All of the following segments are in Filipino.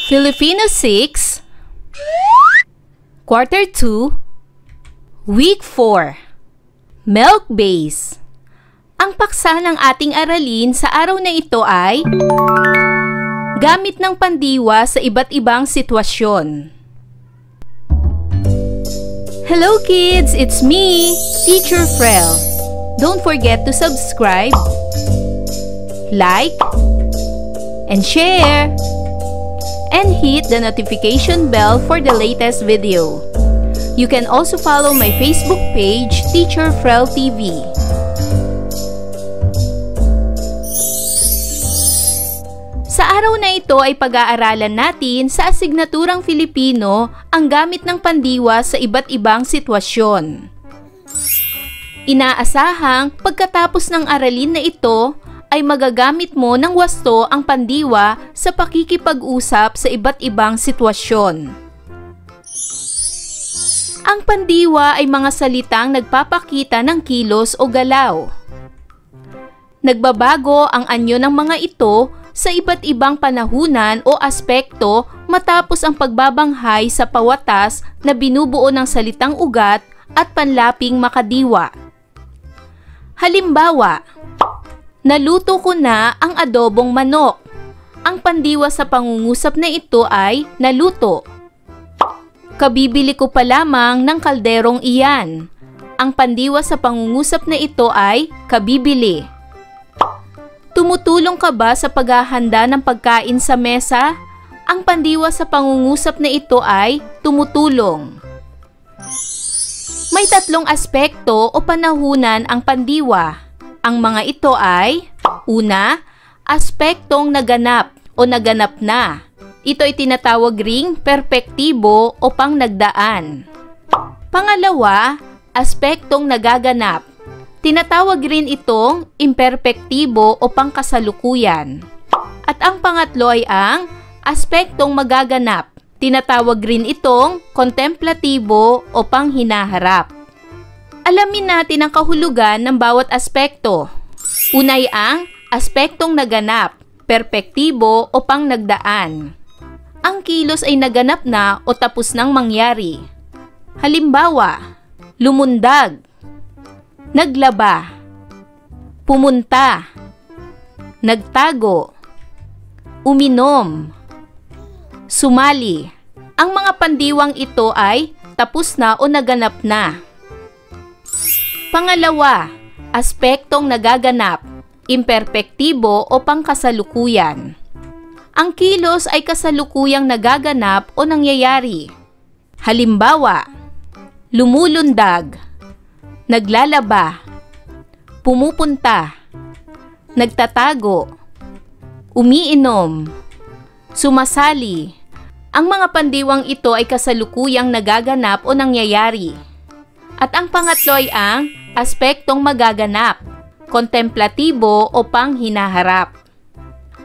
Filipino 6, Quarter 2, Week 4, Milk Base. Ang paksa ng ating aralin sa araw na ito ay gamit ng pandiwa sa iba't ibang sitwasyon. Hello kids! It's me, Teacher Frel. Don't forget to subscribe, like, and share, and hit the notification bell for the latest video. You can also follow my Facebook page, Teacher Frel TV. Sa araw na ito ay pag-aaralan natin sa asignaturang Filipino ang gamit ng pandiwa sa iba't ibang sitwasyon. Inaasahang pagkatapos ng aralin na ito ay magagamit mo ng wasto ang pandiwa sa pakikipag-usap sa iba't ibang sitwasyon. Ang pandiwa ay mga salitang nagpapakita ng kilos o galaw. Nagbabago ang anyo ng mga ito sa iba't ibang panahunan o aspekto matapos ang pagbabanghay sa pawatas na binubuo ng salitang ugat at panlaping makadiwa. Halimbawa, naluto ko na ang adobong manok. Ang pandiwa sa pangungusap na ito ay naluto. Kabibili ko pa lamang ng kalderong iyan. Ang pandiwa sa pangungusap na ito ay kabibili. Tumutulong ka ba sa paghahanda ng pagkain sa mesa? Ang pandiwa sa pangungusap na ito ay tumutulong. May tatlong aspekto o panahunan ang pandiwa. Ang mga ito ay, una, aspektong naganap o naganap na. Ito ay tinatawag ring perpektibo o pangnagdaan. Pangalawa, aspektong nagaganap. Tinatawag rin itong imperpektibo o pangkasalukuyan. At ang pangatlo ay ang aspektong magaganap. Tinatawag rin itong kontemplatibo o panghinaharap. Alamin natin ang kahulugan ng bawat aspekto. Unay ang aspektong naganap, perpektibo o pangnagdaan. Ang kilos ay naganap na o tapos nang mangyari. Halimbawa, lumundag, naglaba, pumunta, nagtago, uminom, sumali. Ang mga pandiwang ito ay tapos na o naganap na. Pangalawa, aspektong nagaganap, imperpektibo o pangkasalukuyan. Ang kilos ay kasalukuyang nagaganap o nangyayari. Halimbawa, lumulundag, naglalaba, pumupunta, nagtatago, umiinom, sumasali. Ang mga pandiwang ito ay kasalukuyang nagaganap o nangyayari. At ang pangatlo ay ang aspektong magaganap, kontemplatibo o panghinaharap.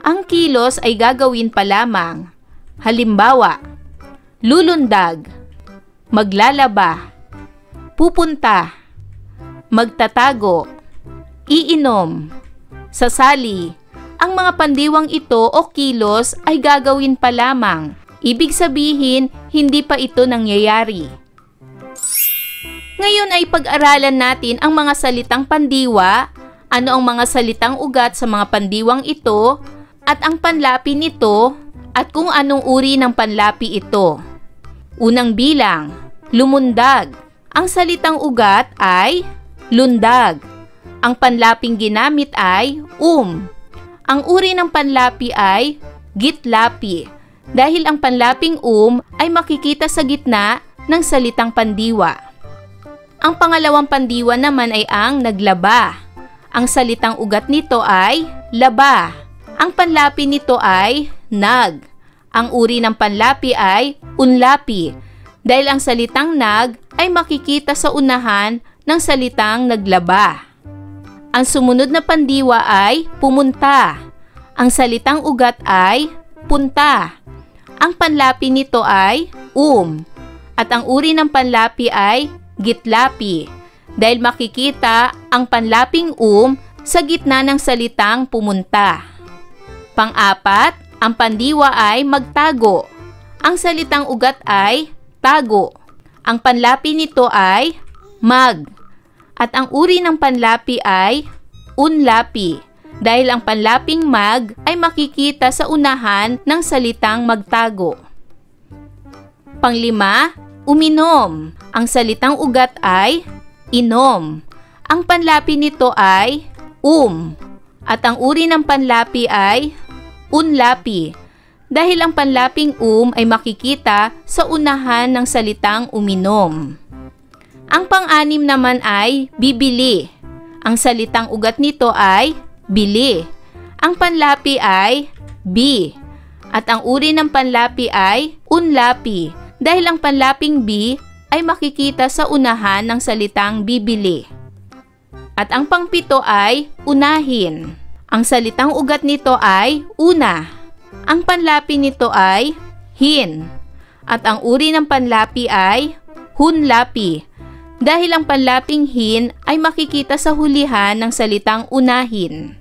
Ang kilos ay gagawin pa lamang. Halimbawa, lulundag, maglalaba, pupunta, magtatago, iinom, sasali. Ang mga pandiwang ito o kilos ay gagawin pa lamang. Ibig sabihin, hindi pa ito nangyayari. Ngayon ay pag-aralan natin ang mga salitang pandiwa, ano ang mga salitang ugat sa mga pandiwang ito, at ang panlapi nito, at kung anong uri ng panlapi ito. Unang bilang, lumundag. Ang salitang ugat ay lundag. Ang panlaping ginamit ay Ang uri ng panlapi ay gitlapi, dahil ang panlaping ay makikita sa gitna ng salitang pandiwa. Ang pangalawang pandiwa naman ay ang naglaba. Ang salitang ugat nito ay laba. Ang panlapi nito ay nag. Ang uri ng panlapi ay unlapi, dahil ang salitang nag ay makikita sa unahan ng salitang naglaba. Ang sumunod na pandiwa ay pumunta. Ang salitang ugat ay punta. Ang panlapi nito ay at ang uri ng panlapi ay gitlapi, dahil makikita ang panlaping sa gitna ng salitang pumunta. Pang-apat, Ang pandiwa ay magtago. Ang salitang ugat ay tago. Ang panlapi nito ay mag. At ang uri ng panlapi ay unlapi. Dahil ang panlaping mag ay makikita sa unahan ng salitang magtago. Panglima, uminom. Ang salitang ugat ay inom. Ang panlapi nito ay At ang uri ng panlapi ay unlapi. Dahil ang panlaping ay makikita sa unahan ng salitang uminom. Ang pang-anim naman ay bibili. Ang salitang ugat nito ay bili. Ang panlapi ay bi. At ang uri ng panlapi ay unlapi. Dahil ang panlaping bi ay makikita sa unahan ng salitang bibili. At ang pangpito ay unahin. Ang salitang ugat nito ay una. Ang panlapi nito ay hin. At ang uri ng panlapi ay hunlapi. Dahil ang panlaping hin ay makikita sa hulihan ng salitang unahin.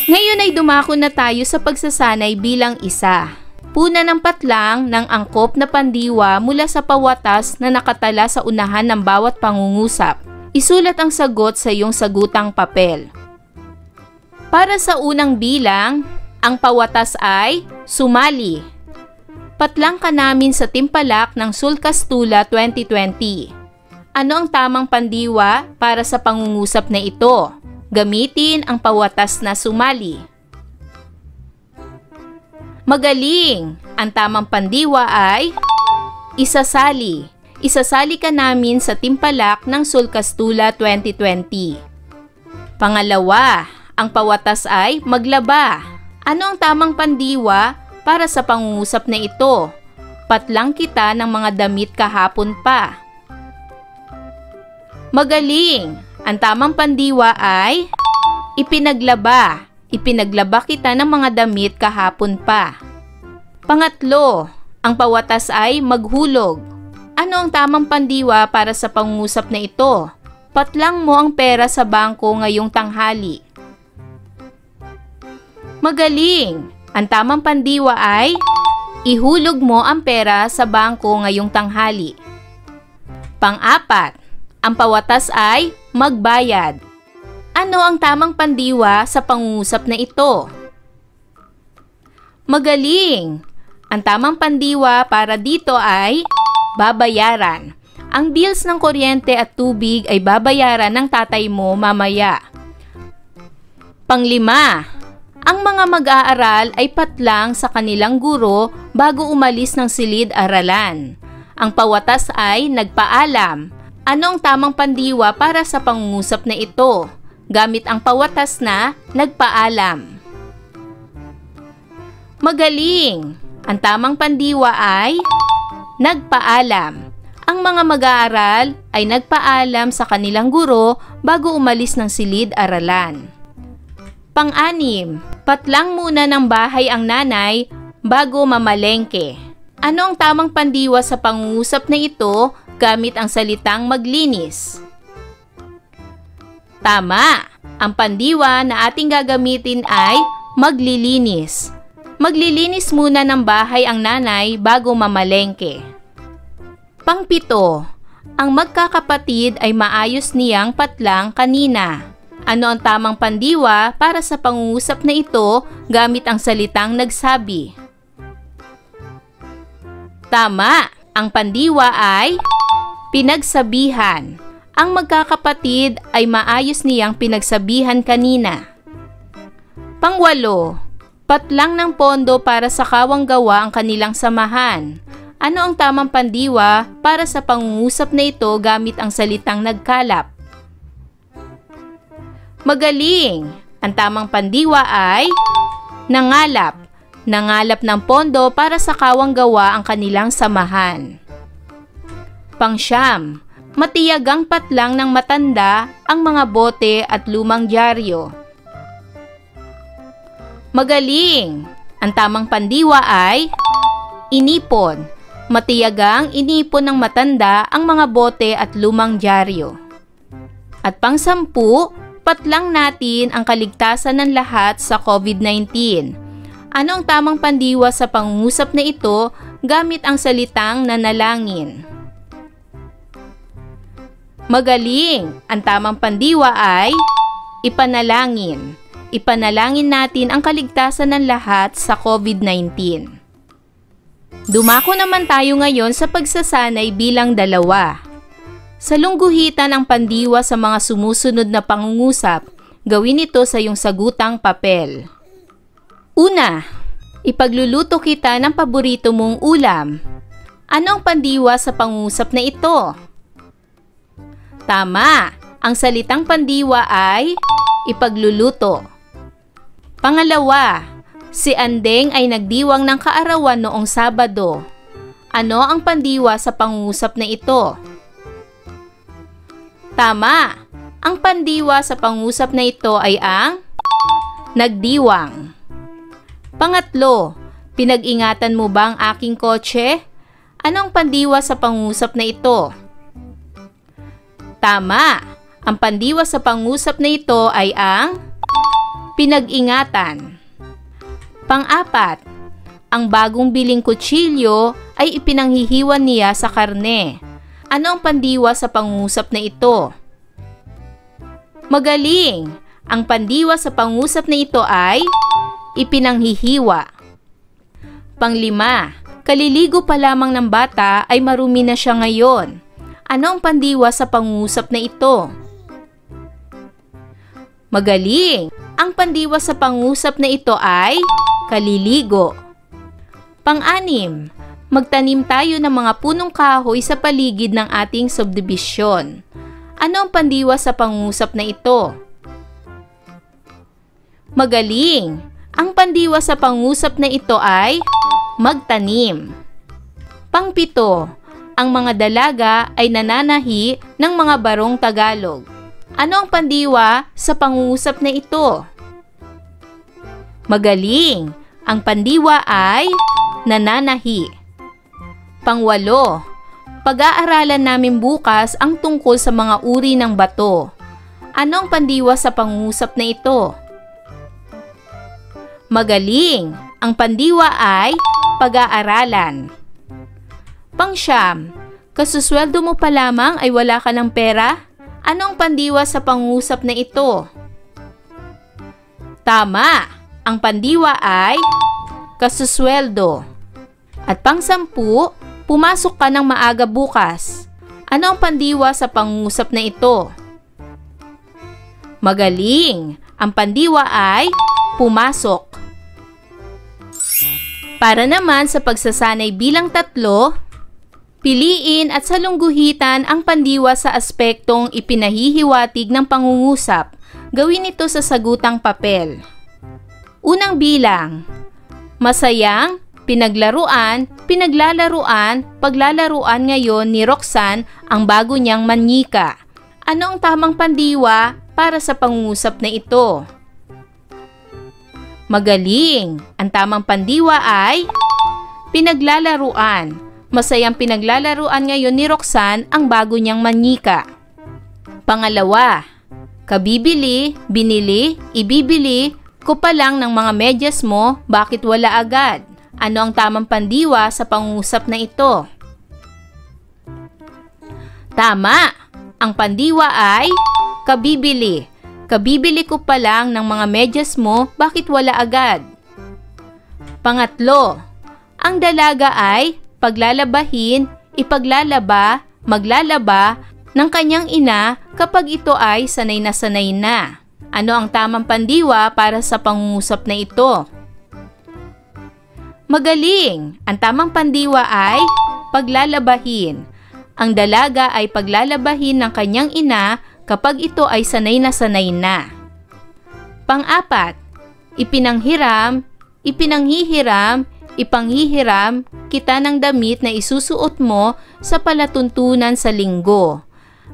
Ngayon ay dumako na tayo sa pagsasanay bilang isa. Puna ng patlang ng angkop na pandiwa mula sa pawatas na nakatala sa unahan ng bawat pangungusap. Isulat ang sagot sa iyong sagutang papel. Para sa unang bilang, ang pawatas ay sumali. Patlang ka namin sa timpalak ng Sulcastula 2020. Ano ang tamang pandiwa para sa pangungusap na ito? Gamitin ang pawatas na sumali. Magaling! Ang tamang pandiwa ay isasali. Isasali ka namin sa timpalak ng Sulcastula 2020. Pangalawa, ang pawatas ay maglaba. Ano ang tamang pandiwa para sa pangungusap na ito? Patlang kita ng mga damit kahapon pa. Magaling! Ang tamang pandiwa ay ipinaglaba. Ipinaglaba kita ng mga damit kahapon pa. Pangatlo, ang pawatas ay maghulog. Ano ang tamang pandiwa para sa pangungusap na ito? Patlang mo ang pera sa bangko ngayong tanghali. Magaling! Ang tamang pandiwa ay ihulog mo ang pera sa bangko ngayong tanghali. Pang-apat, ang pawatas ay magbayad. Ano ang tamang pandiwa sa pangungusap na ito? Magaling! Ang tamang pandiwa para dito ay babayaran. Ang bills ng kuryente at tubig ay babayaran ng tatay mo mamaya. Panglima, ang mga mag-aaral ay patlang sa kanilang guro bago umalis ng silid-aralan. Ang pawatas ay nagpaalam. Ano ang tamang pandiwa para sa pangungusap na ito? Gamit ang pawatas na nagpaalam. Magaling! Ang tamang pandiwa ay nagpaalam. Ang mga mag-aaral ay nagpaalam sa kanilang guro bago umalis ng silid-aralan. Pang-anim, patlang muna ng bahay ang nanay bago mamalengke. Ano ang tamang pandiwa sa pangungusap na ito gamit ang salitang maglinis? Tama! Ang pandiwa na ating gagamitin ay maglilinis. Maglilinis muna ng bahay ang nanay bago mamalengke. Pangpito, ang magkakapatid ay maayos niyang patlang kanina. Ano ang tamang pandiwa para sa pangungusap na ito gamit ang salitang nagsabi? Tama! Ang pandiwa ay pinagsabihan. Ang magkakapatid ay maayos niyang pinagsabihan kanina. Pangwalo, patlang ng pondo para sa kawang-gawa ang kanilang samahan. Ano ang tamang pandiwa para sa pangungusap na ito gamit ang salitang nagkalap? Magaling! Ang tamang pandiwa ay nangalap. Nangalap ng pondo para sa kawang-gawa ang kanilang samahan. Pangsyam, matiyagang patlang ng matanda ang mga bote at lumang dyaryo. Magaling! Ang tamang pandiwa ay inipon. Matiyagang inipon ng matanda ang mga bote at lumang dyaryo. At pang-10, patlang natin ang kaligtasan ng lahat sa COVID-19. Ano ang tamang pandiwa sa pangungusap na ito gamit ang salitang nanalangin? Magaling! Ang tamang pandiwa ay ipanalangin. Ipanalangin natin ang kaligtasan ng lahat sa COVID-19. Dumako naman tayo ngayon sa pagsasanay bilang 2. Sa lungguhitan ang pandiwa sa mga sumusunod na pangungusap, gawin ito sa iyong sagutang papel. Una, ipagluluto kita ng paborito mong ulam. Ano ang pandiwa sa pangungusap na ito? Tama! Ang salitang pandiwa ay ipagluluto. Pangalawa, si Andeng ay nagdiwang ng kaarawan noong Sabado. Ano ang pandiwa sa pangungusap na ito? Tama! Ang pandiwa sa pangungusap na ito ay ang nagdiwang. Pangatlo, pinag-ingatan mo ba ang aking kotse? Ano ang pandiwa sa pangungusap na ito? Tama! Ang pandiwa sa pangungusap na ito ay ang pinag-ingatan. Pang-apat, ang bagong biling kutsilyo ay ipinanghihiwan niya sa karne. Ano ang pandiwa sa pangungusap na ito? Magaling! Ang pandiwa sa pangungusap na ito ay ipinanghihiwa. Pang-5, kaliligo pa lamang ng bata ay marumi na siya ngayon. Ano ang pandiwa sa pangungusap na ito? Magaling! Ang pandiwa sa pangungusap na ito ay kaliligo. Pang-6, magtanim tayo ng mga punong kahoy sa paligid ng ating subdibisyon. Ano ang pandiwa sa pangungusap na ito? Magaling! Ang pandiwa sa pangungusap na ito ay magtanim. Pang-7, ang mga dalaga ay nananahi ng mga barong Tagalog. Ano ang pandiwa sa pangungusap na ito? Magaling! Ang pandiwa ay nananahi. Pang-8, pag-aaralan namin bukas ang tungkol sa mga uri ng bato. Ano ang pandiwa sa pangungusap na ito? Magaling! Ang pandiwa ay pag-aaralan. Pang-9, kasusweldo mo pa lamang ay wala ka ng pera? Ano ang pandiwa sa pangungusap na ito? Tama! Ang pandiwa ay kasusweldo. At pang-10, pumasok ka ng maaga bukas. Ano ang pandiwa sa pangungusap na ito? Magaling! Ang pandiwa ay pumasok. Para naman sa pagsasanay bilang 3, piliin at salungguhitan ang pandiwa sa aspektong ipinahihiwatig ng pangungusap. Gawin ito sa sagutang papel. Unang bilang, masayang, pinaglaruan, pinaglalaruan, paglalaruan ngayon ni Roxanne ang bago niyang manyika. Ano ang tamang pandiwa para sa pangungusap na ito? Magaling! Ang tamang pandiwa ay pinaglalaruan. Masayang pinaglalaruan ngayon ni Roxanne ang bago niyang manyika. Pangalawa, kabibili, binili, ibibili ko pa lang ng mga medyas mo, bakit wala agad? Ano ang tamang pandiwa sa pangungusap na ito? Tama! Ang pandiwa ay kabibili. Kabibili ko pa lang ng mga medyas mo, bakit wala agad? Pangatlo, ang dalaga ay paglalabahin, ipaglalaba, maglalaba ng kanyang ina kapag ito ay sanay na sanay na. Ano ang tamang pandiwa para sa pangungusap na ito? Magaling! Ang tamang pandiwa ay paglalabahin. Ang dalaga ay paglalabahin ng kanyang ina kapag ito ay sanay na. Pang-4, ipinanghiram, ipinanghihiram, ipanghihiram kita ng damit na isusuot mo sa palatuntunan sa linggo.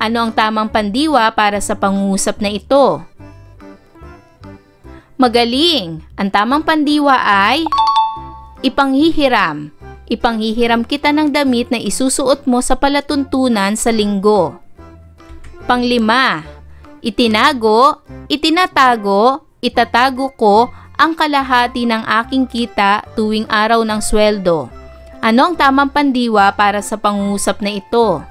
Ano ang tamang pandiwa para sa pangungusap na ito? Magaling! Ang tamang pandiwa ay ipanghihiram. Ipanghihiram kita ng damit na isusuot mo sa palatuntunan sa linggo. Pang-5, itinago, itinatago, itatago ko ang kalahati ng aking kita tuwing araw ng sweldo. Ano ang tamang pandiwa para sa pangungusap na ito?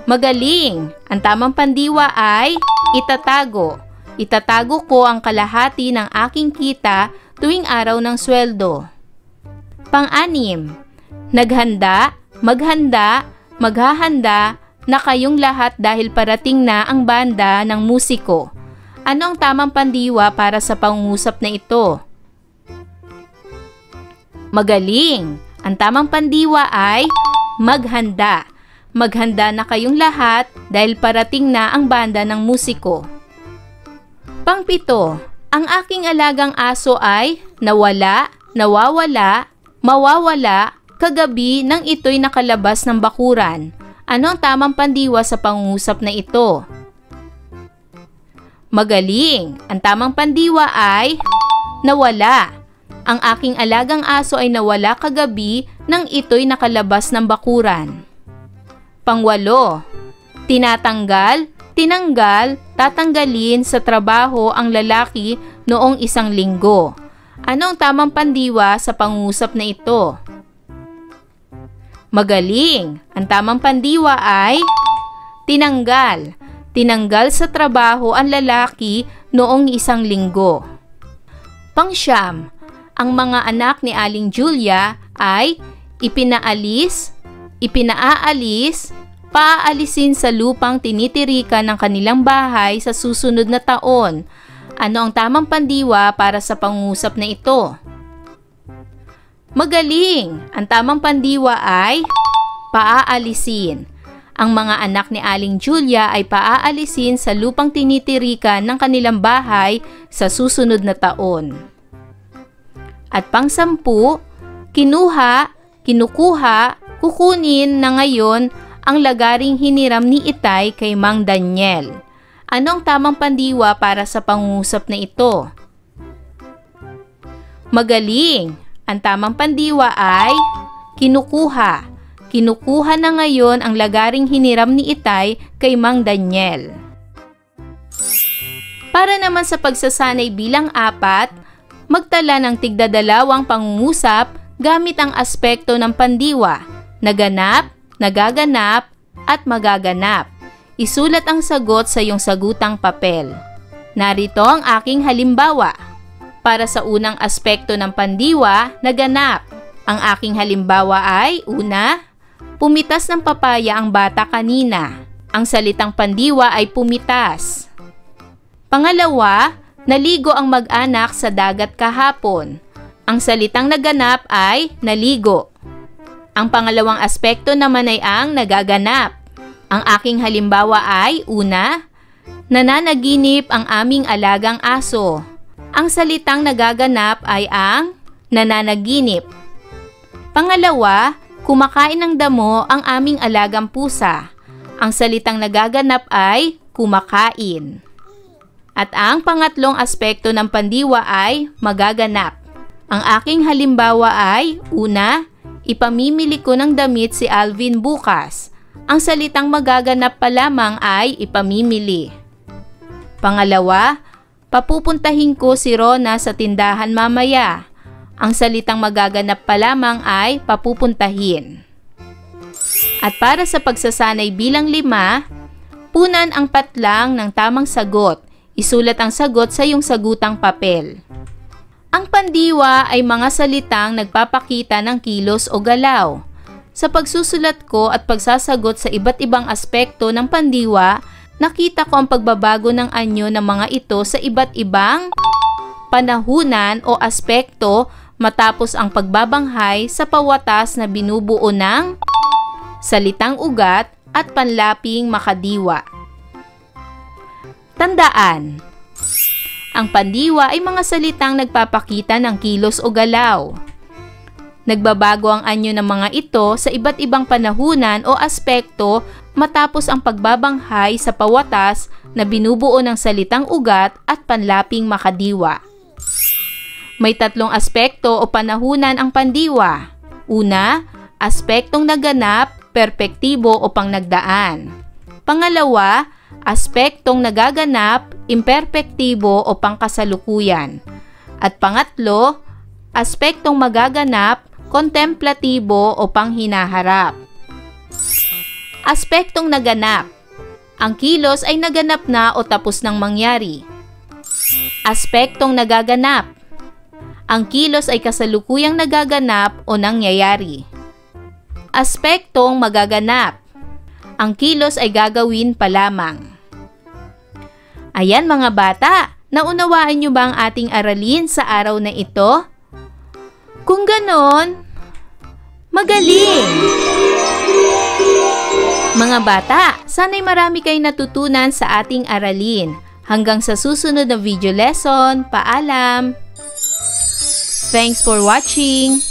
Magaling! Ang tamang pandiwa ay itatago. Itatago ko ang kalahati ng aking kita tuwing araw ng sweldo. Pang-anim, naghanda, maghanda, maghahanda na kayong lahat dahil parating na ang banda ng musiko. Ano ang tamang pandiwa para sa pangungusap na ito? Magaling! Ang tamang pandiwa ay maghanda. Maghanda na kayong lahat dahil parating na ang banda ng musiko. Pang-pito, ang aking alagang aso ay nawala, nawawala, mawawala, kagabi nang ito'y nakalabas ng bakuran. Ano ang tamang pandiwa sa pangungusap na ito? Magaling! Ang tamang pandiwa ay nawala. Ang aking alagang aso ay nawala kagabi nang ito'y nakalabas ng bakuran. Pangwalo, tinatanggal, tinanggal, tatanggalin sa trabaho ang lalaki noong isang linggo. Ano ang tamang pandiwa sa pangungusap na ito? Magaling! Ang tamang pandiwa ay tinanggal. Tinanggal sa trabaho ang lalaki noong isang linggo. Pangsyam, ang mga anak ni Aling Julia ay ipinaalis, paaalisin sa lupang tinitirikan ng kanilang bahay sa susunod na taon. Ano ang tamang pandiwa para sa pangungusap na ito? Magaling! Ang tamang pandiwa ay paaalisin. Ang mga anak ni Aling Julia ay paaalisin sa lupang tinitirikan ng kanilang bahay sa susunod na taon. At pang-sampu, kinukuha, kukunin na ngayon ang lagaring hiniram ni Itay kay Mang Daniel. Ano ang tamang pandiwa para sa pangungusap na ito? Magaling! Ang tamang pandiwa ay kinukuha. Kinukuha na ngayon ang lagaring hiniram ni Itay kay Mang Daniel. Para naman sa pagsasanay bilang 4, magtala ng tigdadalawang pangungusap gamit ang aspekto ng pandiwa, naganap, nagaganap, at magaganap. Isulat ang sagot sa iyong sagutang papel. Narito ang aking halimbawa. Para sa unang aspekto ng pandiwa, naganap. Ang aking halimbawa ay, una, pumitas ng papaya ang bata kanina. Ang salitang pandiwa ay pumitas. Pangalawa, naligo ang mag-anak sa dagat kahapon. Ang salitang naganap ay naligo. Ang pangalawang aspekto naman ay ang nagaganap. Ang aking halimbawa ay, una, nananaginip ang aming alagang aso. Ang salitang nagaganap ay ang nananaginip. Pangalawa, kumakain ng damo ang aming alagang pusa. Ang salitang nagaganap ay kumakain. At ang pangatlong aspekto ng pandiwa ay magaganap. Ang aking halimbawa ay, una, ipamimili ko ng damit si Alvin bukas. Ang salitang magaganap pa lamang ay ipamimili. Pangalawa, papupuntahin ko si Rona sa tindahan mamaya. Ang salitang magaganap pa lamang ay papupuntahin. At para sa pagsasanay bilang 5, punan ang patlang ng tamang sagot. Isulat ang sagot sa iyong sagutang papel. Ang pandiwa ay mga salitang nagpapakita ng kilos o galaw. Sa pagsusulat ko at pagsasagot sa iba't ibang aspekto ng pandiwa, nakita ko ang pagbabago ng anyo ng mga ito sa iba't ibang panahunan o aspekto matapos ang pagbabanghay sa pawatas na binubuo ng salitang ugat at panlaping makadiwa. Tandaan, ang pandiwa ay mga salitang nagpapakita ng kilos o galaw. Nagbabago ang anyo ng mga ito sa iba't ibang panahunan o aspekto matapos ang pagbabanghay sa pawatas na binubuo ng salitang ugat at panlaping makadiwa. May 3 aspekto o panahunan ang pandiwa. Una, aspektong naganap, perpektibo o pangnagdaan. Pangalawa, aspektong nagaganap, imperpektibo o pangkasalukuyan. At pangatlo, aspektong magaganap, kontemplatibo o panghinaharap. Aspektong naganap. Ang kilos ay naganap na o tapos nang mangyari. Aspektong nagaganap. Ang kilos ay kasalukuyang nagaganap o nangyayari. Aspektong magaganap. Ang kilos ay gagawin pa lamang. Ayan mga bata, naunawaan niyo ba ang ating aralin sa araw na ito? Kung ganon, magaling! Mga bata, sana'y marami kayong natutunan sa ating aralin. Hanggang sa susunod na video lesson, paalam! Thanks for watching!